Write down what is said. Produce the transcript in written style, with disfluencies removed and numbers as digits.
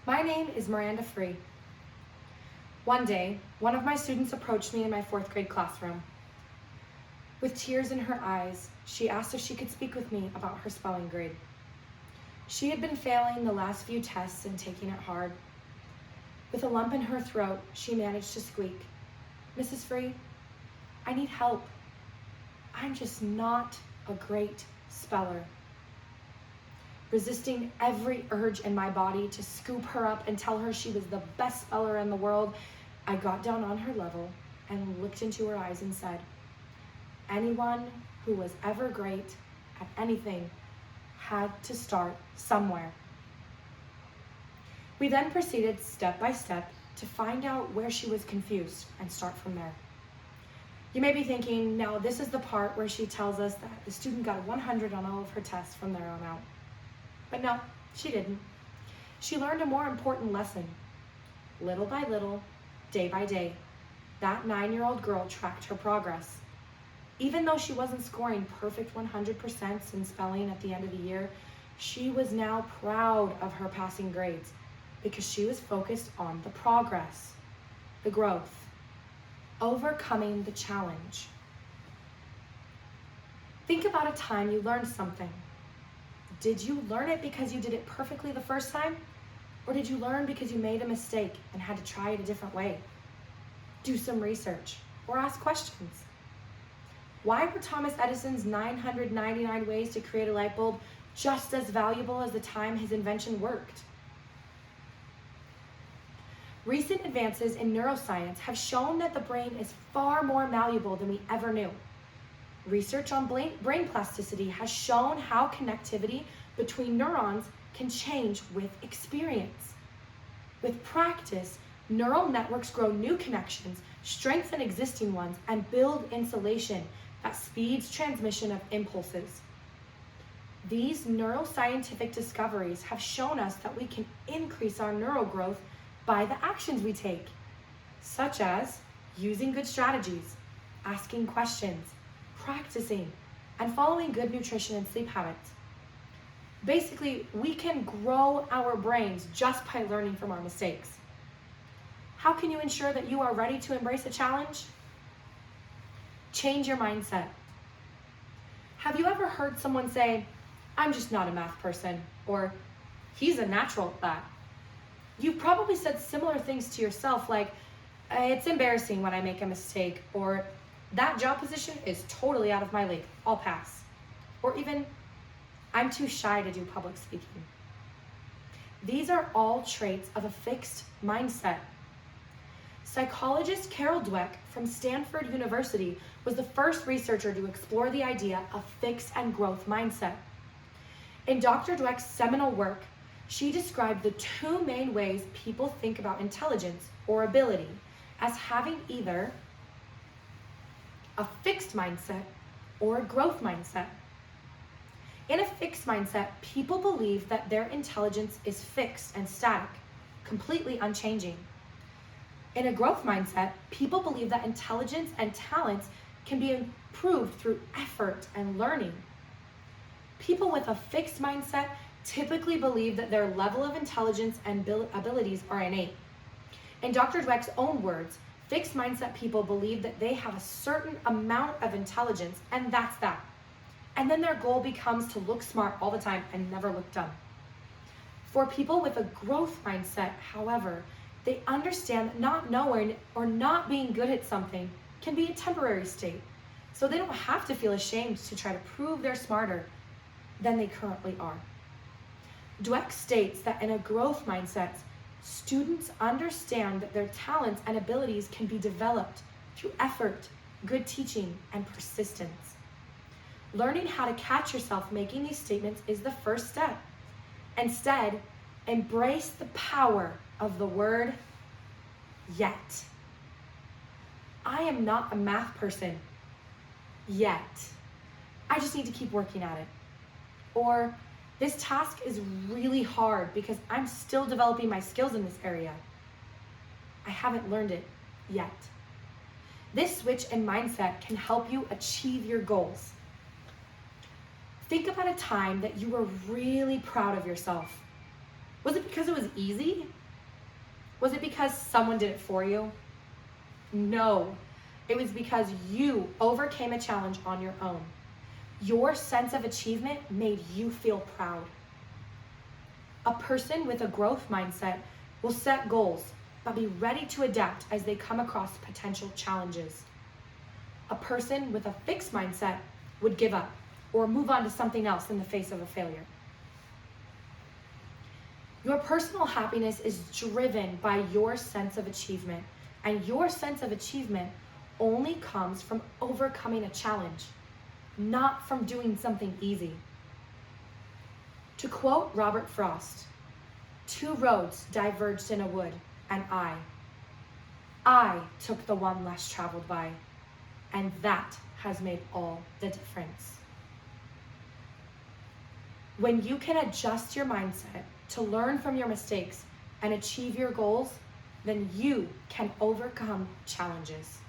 My name is Miranda Free. One day, one of my students approached me in my 4th grade classroom. With tears in her eyes, she asked if she could speak with me about her spelling grade. She had been failing the last few tests and taking it hard. With a lump in her throat, she managed to squeak, "Mrs. Free, I need help. I'm just not a great speller." Resisting every urge in my body to scoop her up and tell her she was the best speller in the world, I got down on her level and looked into her eyes and said, "Anyone who was ever great at anything had to start somewhere." We then proceeded step by step to find out where she was confused and start from there. You may be thinking, now this is the part where she tells us that the student got a 100 on all of her tests from there on out. But no, she didn't. She learned a more important lesson. Little by little, day by day, that 9-year-old girl tracked her progress. Even though she wasn't scoring perfect 100% in spelling at the end of the year, she was now proud of her passing grades because she was focused on the progress, the growth, overcoming the challenge. Think about a time you learned something. Did you learn it because you did it perfectly the first time? Or did you learn because you made a mistake and had to try it a different way? Do some research or ask questions. Why were Thomas Edison's 999 ways to create a light bulb just as valuable as the time his invention worked? Recent advances in neuroscience have shown that the brain is far more malleable than we ever knew. Research on brain plasticity has shown how connectivity between neurons can change with experience. With practice, neural networks grow new connections, strengthen existing ones, and build insulation that speeds transmission of impulses. These neuroscientific discoveries have shown us that we can increase our neural growth by the actions we take, such as using good strategies, asking questions, practicing, and following good nutrition and sleep habits. Basically, we can grow our brains just by learning from our mistakes. How can you ensure that you are ready to embrace a challenge? Change your mindset. Have you ever heard someone say, "I'm just not a math person," or "he's a natural at that"? You've probably said similar things to yourself like, "It's embarrassing when I make a mistake," or "that job position is totally out of my league, I'll pass." Or even, "I'm too shy to do public speaking." These are all traits of a fixed mindset. Psychologist Carol Dweck from Stanford University was the first researcher to explore the idea of fixed and growth mindset. In Dr. Dweck's seminal work, she described the 2 main ways people think about intelligence or ability as having either a fixed mindset or a growth mindset. In a fixed mindset, people believe that their intelligence is fixed and static, completely unchanging. In a growth mindset, people believe that intelligence and talents can be improved through effort and learning. People with a fixed mindset typically believe that their level of intelligence and abilities are innate. In Dr. Dweck's own words, fixed mindset people believe that they have a certain amount of intelligence and that's that. And then their goal becomes to look smart all the time and never look dumb. For people with a growth mindset, however, they understand that not knowing or not being good at something can be a temporary state. So they don't have to feel ashamed to try to prove they're smarter than they currently are. Dweck states that in a growth mindset, students understand that their talents and abilities can be developed through effort, good teaching, and persistence. Learning how to catch yourself making these statements is the first step. Instead, embrace the power of the word yet. I am not a math person yet. I just need to keep working at it. Or, this task is really hard because I'm still developing my skills in this area. I haven't learned it yet. This switch in mindset can help you achieve your goals. Think about a time that you were really proud of yourself. Was it because it was easy? Was it because someone did it for you? No, it was because you overcame a challenge on your own. Your sense of achievement made you feel proud. A person with a growth mindset will set goals, but be ready to adapt as they come across potential challenges. A person with a fixed mindset would give up or move on to something else in the face of a failure. Your personal happiness is driven by your sense of achievement, and your sense of achievement only comes from overcoming a challenge, not from doing something easy. To quote Robert Frost, "Two roads diverged in a wood, and I took the one less traveled by, and that has made all the difference." When you can adjust your mindset to learn from your mistakes and achieve your goals, then you can overcome challenges.